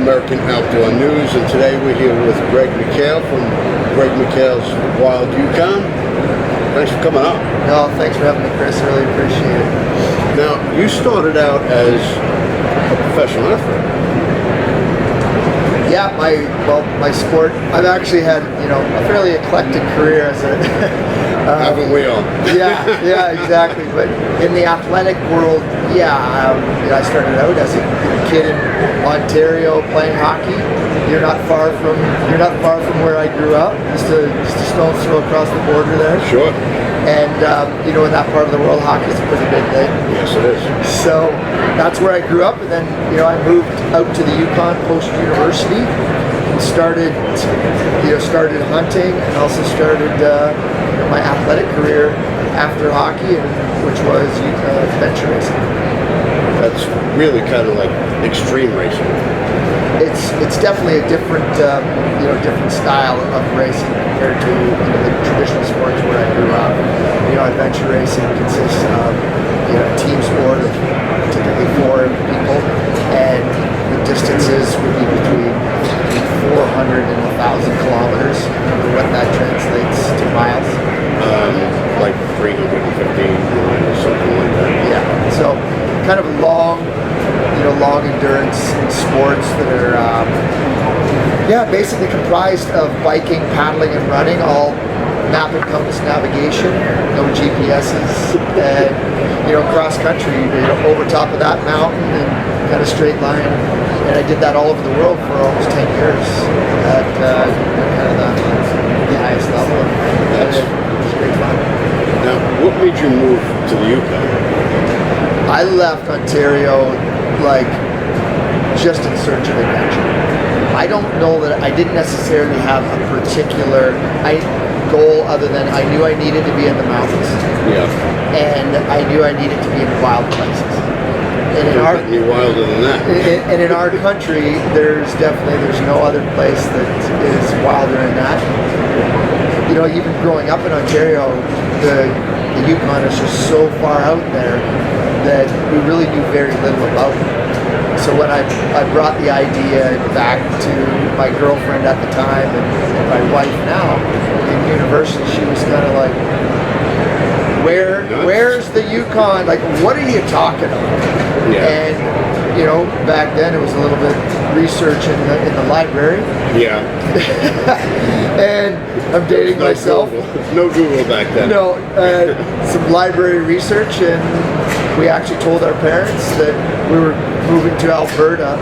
American Outdoor News, and today we're here with Greg McHale from McHale's Wild Yukon. Thanks for coming out. No, thanks for having me, Chris. Really appreciate it. Now, you started out as a professional athlete. Yeah, my sport. I've actually had a fairly eclectic career as a. Haven't we all? yeah, exactly. But in the athletic world, I started out as a kid in Ontario playing hockey. You're not far from where I grew up. Just a stone's throw across the border there. Sure. And in that part of the world, hockey is a pretty big thing. Yes, it is. So that's where I grew up, and then I moved out to the Yukon post university and started hunting, and also started my athletic career after hockey, which was adventure racing. That's really kind of like extreme racing. It's definitely a different style of racing compared to the traditional sports where I grew up. Adventure racing consists of a team sport of typically 4 people, and the distances would be between 400 and 1,000 kilometers. What that translates to miles. Like 315 or something like that. Yeah. So kind of long endurance sports that are basically comprised of biking, paddling, and running, all map and compass navigation, no GPSs, and cross country, over top of that mountain and kind of straight line. And I did that all over the world for almost 10 years at kind of the highest level. And it was great fun. Now, what made you move to the Yukon? I left Ontario just in search of adventure. I don't know that I didn't necessarily have a particular goal other than I knew I needed to be in the mountains. Yeah. And I knew I needed to be in wild places. And Don't get any wilder than that. And in our country, there's no other place that is wilder than that. Even growing up in Ontario, the Yukon is just so far out there that we really knew very little about it. So when I brought the idea back to my girlfriend at the time and my wife now in university, she was kind of like, where's the Yukon? Like, what are you talking about? Yeah. And back then it was a little bit research in the library. Yeah. And I'm dating myself. No Google back then. No, some library research, and we actually told our parents that we were moving to Alberta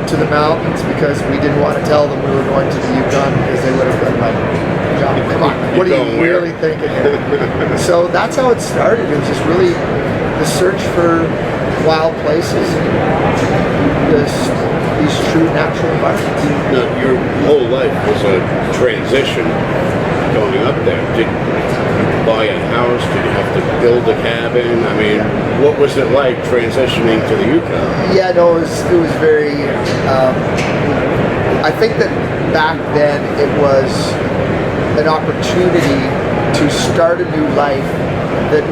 to the mountains because we didn't want to tell them we were going to the Yukon because they would have been like, come on, what are you really thinking here? So that's how it started. It was just really the search for wild places and these true natural environments. Now, your whole life was a transition going up there. Did you buy a house? Did you have to build a cabin? I mean, what was it like transitioning to the Yukon? Yeah, no, it was very. I think that back then it was an opportunity to start a new life that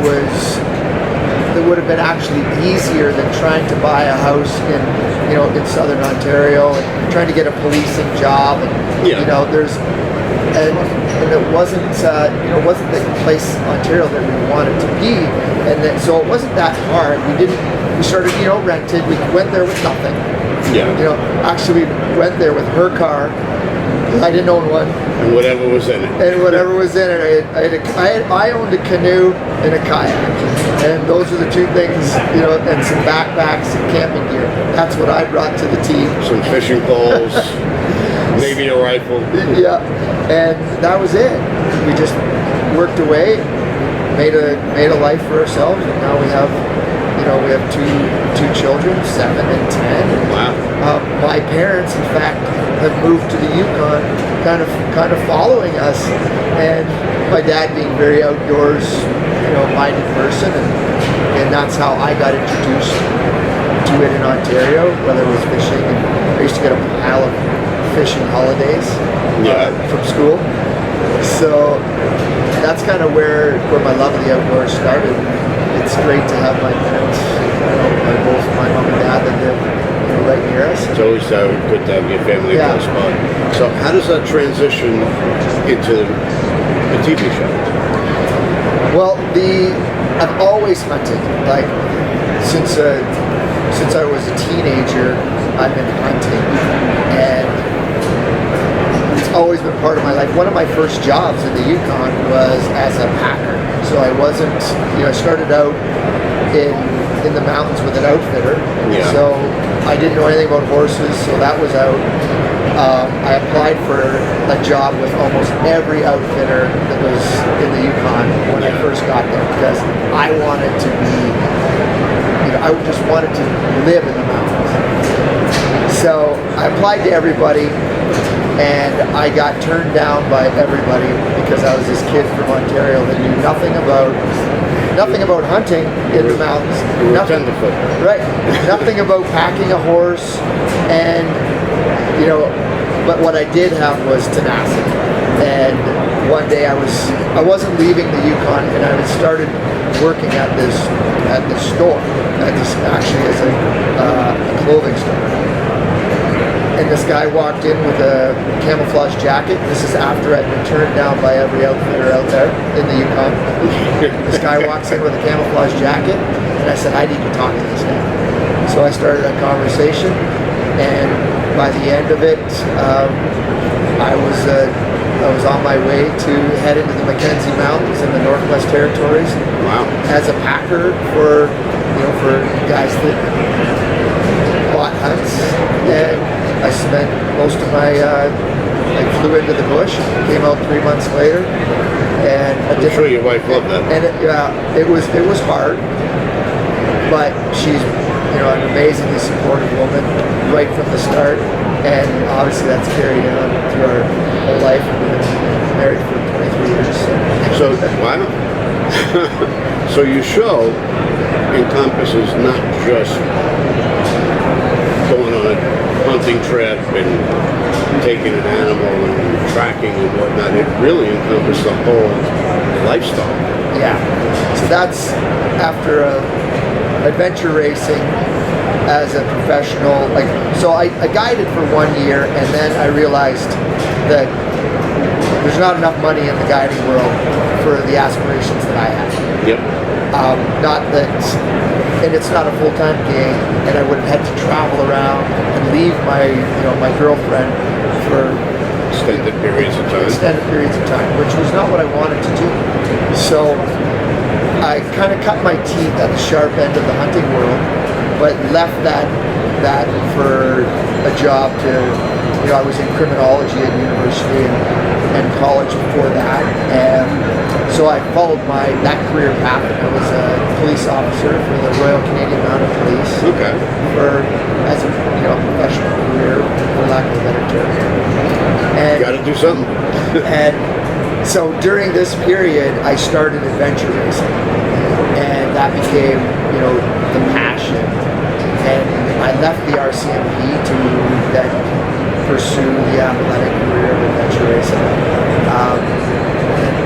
would have been actually easier than trying to buy a house in southern Ontario and trying to get a policing job. And it wasn't the place Ontario that we wanted to be, and so it wasn't that hard. We started rented. We went there with nothing. Yeah. Actually we went there with her car. I didn't own one. And whatever was in it. I owned a canoe and a kayak, and those are the two things, and some backpacks and camping gear. That's what I brought to the team. Some fishing poles, maybe a rifle. Yeah, and that was it. We just worked away, made a life for ourselves, and now we have two children, 7 and 10. Wow. My parents, in fact, have moved to the Yukon, kind of following us, and my dad being very outdoors, minded person, and that's how I got introduced to it in Ontario, whether it was fishing. And I used to get a pile of fishing holidays from school, so that's kind of where my love of the outdoors started. It's great to have my parents, both my mom and dad that live right near us. It's always good to have your family Yeah. close by. So how does that transition into a TV show? Well, I've always hunted. Like since I was a teenager, I've been hunting, and it's always been part of my life. One of my first jobs in the Yukon was as a packer. So I wasn't, I started out in the mountains with an outfitter. Yeah. So I didn't know anything about horses, so that was out. I applied for a job with almost every outfitter that was in the Yukon when I first got there, because I wanted to be, I just wanted to live in the mountains. So I applied to everybody, and I got turned down by everybody because I was this kid from Ontario that knew nothing about hunting in the mountains. You were Nothing, tenderfoot. right? Nothing about packing a horse, and but what I did have was tenacity. And one day I wasn't leaving the Yukon, and I had started working at this store, actually as a clothing store. And this guy walked in with a camouflage jacket. This is after I'd been turned down by every outfitter out there in the Yukon. This guy walks in with a camouflage jacket, and I said, I need to talk to this guy. So I started a conversation, and by the end of it, I was on my way to head into the Mackenzie Mountains in the Northwest Territories. Wow. As a packer for guys that bought hunts, and I spent most of my, I flew into the bush, came out 3 months later, and I'm sure your wife loved that. And it was hard, but she's an amazingly supportive woman right from the start, and obviously that's carried on through our whole life. We've been married for 23 years. So wow. So your show encompasses not just going on a hunting trip and taking an animal and tracking and whatnot. It really encompasses the whole lifestyle. Yeah. So that's after adventure racing as a professional. So I guided for 1 year, and then I realized that there's not enough money in the guiding world for the aspirations that I have. Yep. Not that, and it's not a full-time gig, and I would have had to travel around and leave my girlfriend for Extended periods of time. Which was not what I wanted to do. So I kind of cut my teeth at the sharp end of the hunting world, but left that for a job I was in criminology at university and college before that, and so I followed that career path. I was a police officer for the Royal Canadian Mounted Police. Okay. As a professional career, for lack of a better term. And Got to do something. and so during this period, I started adventure racing, and that became, the passion. And I left the RCMP to then pursue the athletic career of adventure racing. And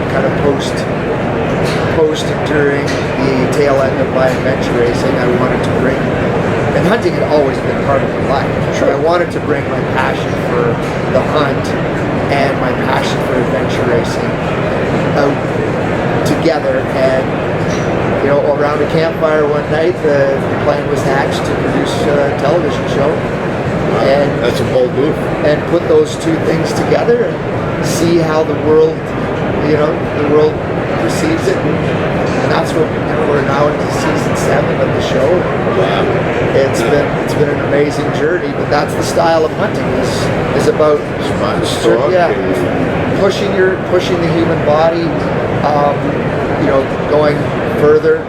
kind of post and during the tail end of my adventure racing, I wanted to bring, and hunting had always been part of my life. Sure. I wanted to bring my passion for the hunt and my passion for adventure racing out together. And around a campfire one night, the plan was hatched to produce a television show. Wow. And that's a bold move. And put those two things together and see how the world perceives it. And that's what we're now into season 7 of the show. Wow. It's been an amazing journey, but that's the style of hunting. Is about pushing the human body, going further,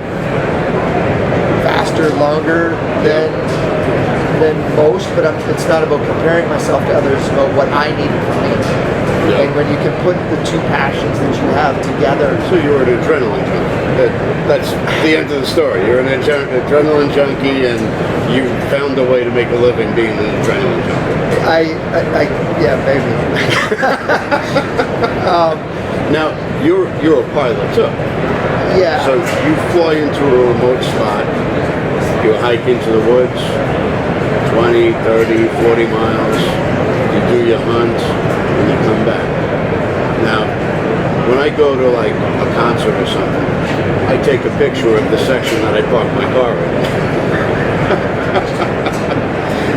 faster, longer than most. But it's not about comparing myself to others. It's about what I need from me. Yeah. And when you can put the two passions that you have together. So you were an adrenaline junkie. That's the end of the story. You're an adrenaline junkie, and you found a way to make a living being an adrenaline junkie. Yeah, maybe. Now you're a pilot too. Yeah. So you fly into a remote spot. You hike into the woods. 20, 30, 40 miles. You do your hunt, and you come back. Now, when I go to like a concert or something, I take a picture of the section that I parked my car in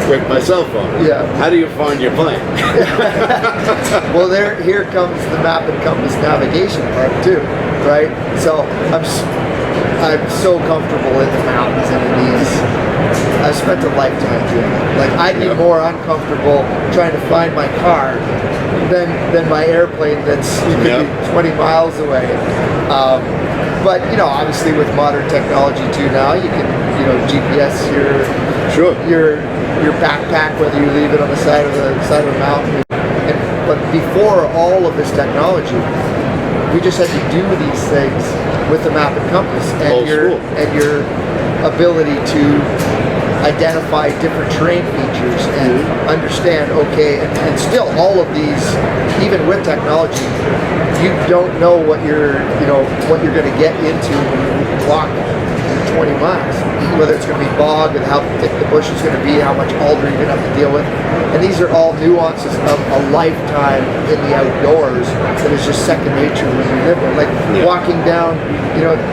with my cell phone. Yeah. How do you find your plane? Well, here comes the map and compass navigation part too, right? So I'm so comfortable in the mountains and in these. I've spent a lifetime doing it. Like, I'd be more uncomfortable trying to find my car than my airplane that's could be 20 miles away. But you know, obviously with modern technology too now, you can GPS your backpack, whether you leave it on the side of the mountain. But before all of this technology, we just had to do these things with the map and compass and your ability to identify different terrain features and understand, okay, and still all of these, even with technology, you don't know what you're going to get into when you walk 20 miles, whether it's going to be bog and how thick the bush is going to be, how much alder you're going to have to deal with. And these are all nuances of a lifetime in the outdoors that is just second nature when you live there. Like walking down,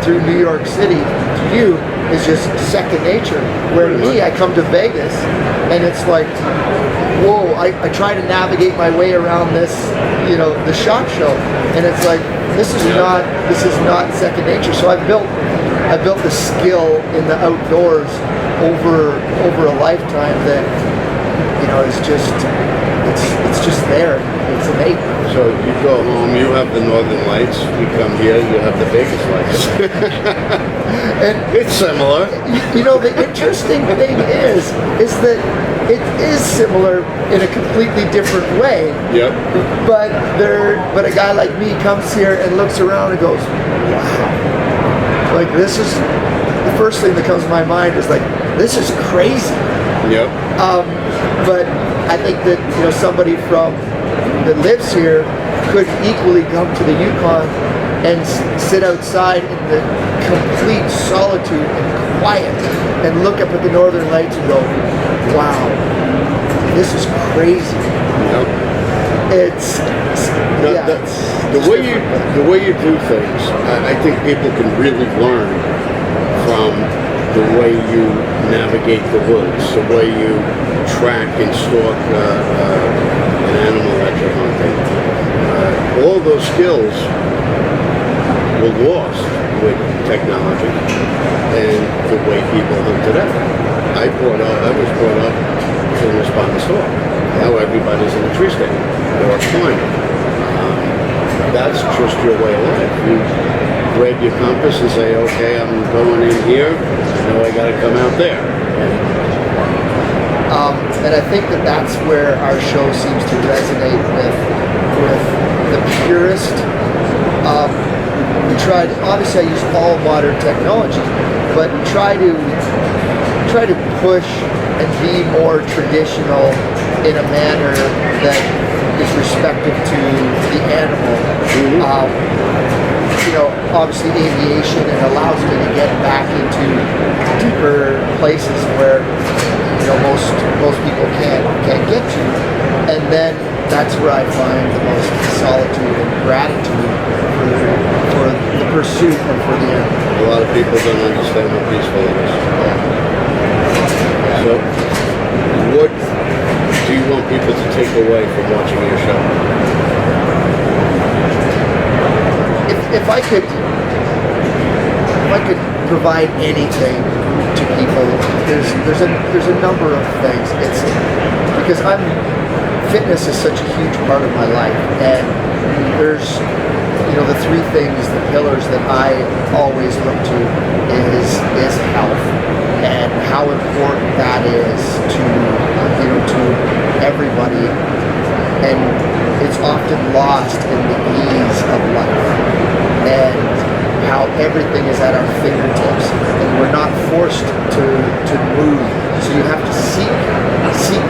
through New York City, to you is just second nature. Where to me, I come to Vegas and it's like, whoa, I try to navigate my way around this, the SHOT Show, and it's like, this is not second nature. So I built the skill in the outdoors over a lifetime that is just it's just there. It's innate. So you go home, you have the Northern Lights. You come here, you have the Vegas lights. And it's similar. The interesting thing is that it is similar in a completely different way. Yep. But a guy like me comes here and looks around and goes, wow. Like, this is the first thing that comes to my mind is like, this is crazy. Yep. But I think that somebody that lives here could equally come to the Yukon and sit outside in the complete solitude and quiet and look up at the Northern Lights and go, wow, this is crazy. Yep. The way you do things, I think people can really learn from the way you navigate the woods, the way you track and stalk an animal that you're hunting. All those skills were lost with technology and the way people hunt today. I was brought up in a spot and stalk. Now everybody's in a tree stand or climbing. That's just your way of life. You grab your compass and say, okay, I'm going in here. Now I got to come out there. And I think that's where our show seems to resonate with the purist. We tried. Obviously, I use all modern technology, but try to push and be more traditional in a manner that is respective to the animal. Obviously aviation, and allows me to get back into deeper places where most people can't get to, and then that's where I find the most solitude and gratitude for the pursuit and for the animal. A lot of people don't understand how peaceful it is. So, what do you want people to take away from watching your show? If I could provide anything to people, there's a number of things. It's because fitness is such a huge part of my life, and there's the three things, the pillars that I always look to is health, and how important that is to everybody, and it's often lost in the ease of life, and how everything is at our fingertips, and we're not forced to move. So you have to seek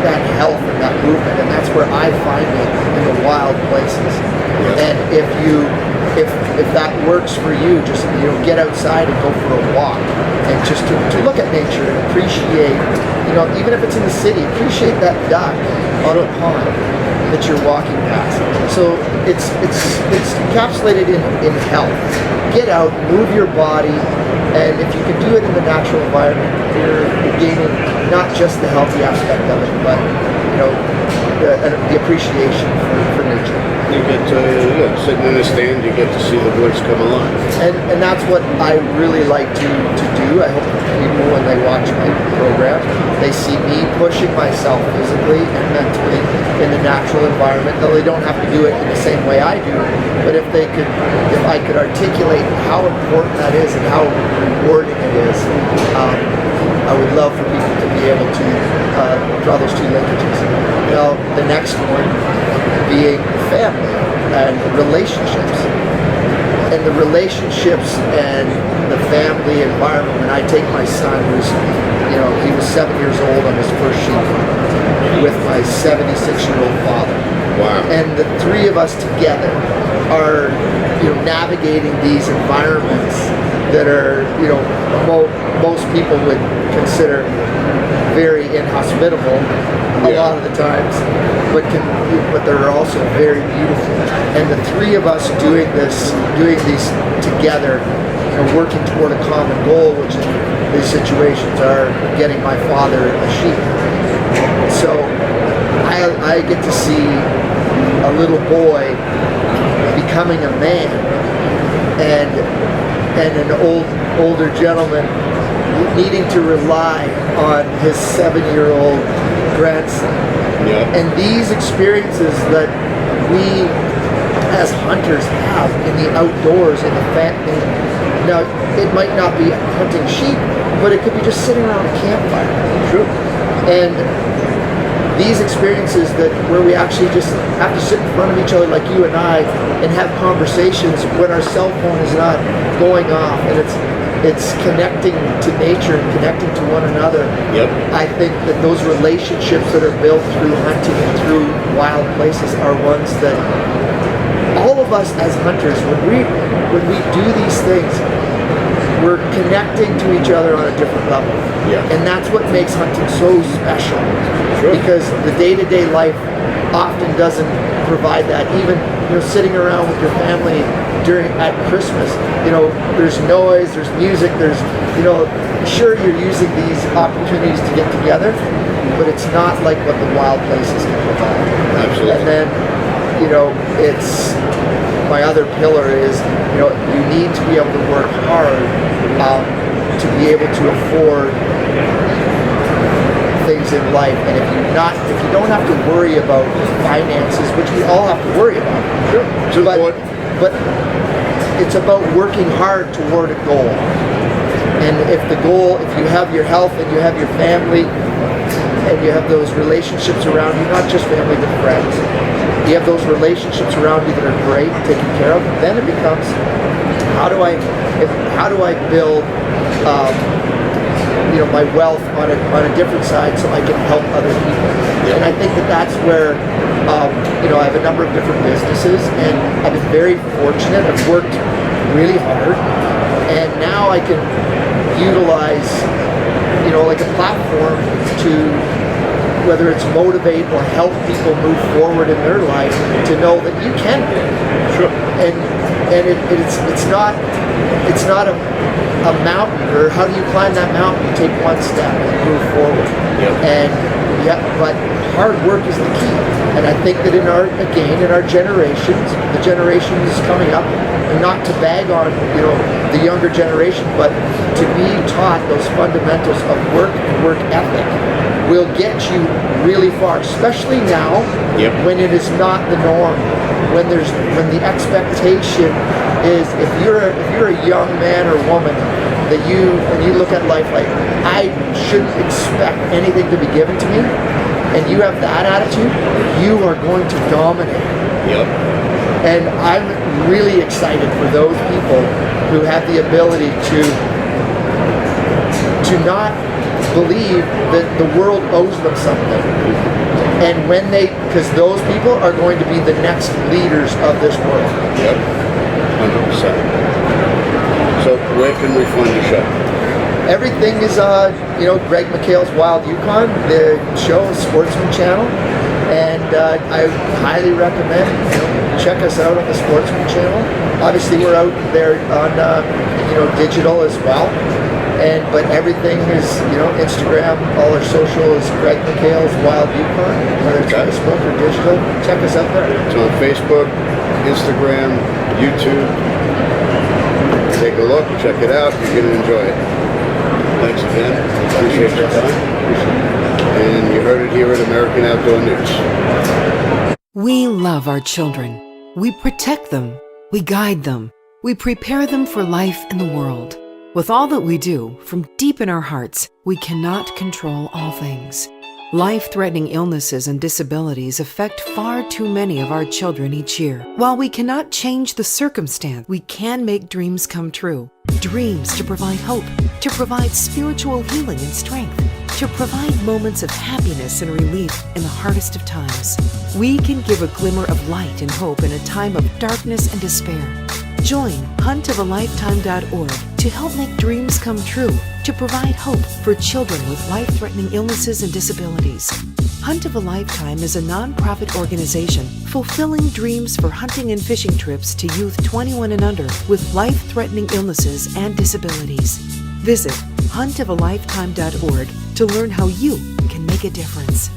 that health and that movement, and that's where I find it in the wild places. And if you if that works for you, just get outside and go for a walk, and just to look at nature and appreciate, even if it's in the city, appreciate that duck on a pond that you're walking past. So it's encapsulated in health. Get out, move your body, and if you can do it in the natural environment, you're gaining not just the healthy aspect of it, but the appreciation for nature. You get to sitting in a stand, you get to see the woods come alive. And that's what I really like to do. I hope people, when they watch my program, they see me pushing myself physically and mentally in the natural environment, though they don't have to do it in the same way I do. But if I could articulate how important that is and how rewarding it is, I would love for people to be able to draw those two linkages. Now, the next one being family and relationships. And the relationships and the family environment. When I take my son, he was 7 years old on his first sheep with my 76-year-old father. Wow. And the three of us together are, navigating these environments that are, most people would consider very inhospitable a lot of the times, but they're also very beautiful. And the three of us doing these together, working toward a common goal, which in these situations are getting my father a sheep. So I get to see a little boy becoming a man, and an older gentleman needing to rely on his 7-year-old grandson. Yeah. And these experiences that we as hunters have in the outdoors, in the family. Now, it might not be hunting sheep, but it could be just sitting around a campfire. True. And these experiences where we actually just have to sit in front of each other like you and I and have conversations when our cell phone is not going off, and it's connecting to nature and connecting to one another. Yep. I think that those relationships that are built through hunting and through wild places are ones that all of us as hunters, when we do these things, we're connecting to each other on a different level. Yeah. And that's what makes hunting so special. Sure. Because the day-to-day life often doesn't provide that. Even sitting around with your family at Christmas, there's noise, there's music, there's sure you're using these opportunities to get together, but it's not like what the wild places can provide. Absolutely. And then it's my other pillar is you need to be able to work hard to be able to afford things in life. And if you don't have to worry about finances, which we all have to worry about, sure. But it's about working hard toward a goal. And if you have your health and you have your family and you have those relationships around you, not just family but friends, you have those relationships around you that are great, taken care of, then it becomes how do I build my wealth on a different side so I can help other people. And I think that's where I have a number of different businesses, and I've been very fortunate. I've worked really hard, and now I can utilize like a platform to, whether it's motivate or help people move forward in their life, to know that you can do it. Sure. And it's not a mountain, or how do you climb that mountain? You take one step and move forward. Yep. But hard work is the key. And I think that in our generations, the generations coming up, and not to bag on the younger generation, but to be taught those fundamentals of work and work ethic will get you really far, especially now. Yep. When it is not the norm, when the expectation is, if you're a young man or woman, that when you look at life like, I shouldn't expect anything to be given to me, and you have that attitude, you are going to dominate. Yep. And I'm really excited for those people who have the ability to not believe that the world owes them something. And because those people are going to be the next leaders of this world. Yep. 100%. So where can we find the show? Everything is, Greg McHale's Wild Yukon. The show is Sportsman Channel, and I highly recommend check us out on the Sportsman Channel. Obviously, we're out there on digital as well, but everything is Instagram. All our social is Greg McHale's Wild Yukon, whether it's Facebook or digital. Check us out there. It's on Facebook, Instagram, YouTube. Take a look, check it out. You're going to enjoy it. Thanks again. Appreciate your time. And you heard it here at American Outdoor News. We love our children. We protect them. We guide them. We prepare them for life in the world. With all that we do, from deep in our hearts, we cannot control all things. Life-threatening illnesses and disabilities affect far too many of our children each year. While we cannot change the circumstance, we can make dreams come true. Dreams to provide hope, to provide spiritual healing and strength, to provide moments of happiness and relief in the hardest of times. We can give a glimmer of light and hope in a time of darkness and despair. Join huntofalifetime.org to help make dreams come true, to provide hope for children with life-threatening illnesses and disabilities. Hunt of a Lifetime is a non-profit organization fulfilling dreams for hunting and fishing trips to youth 21 and under with life-threatening illnesses and disabilities. Visit huntofalifetime.org to learn how you can make a difference.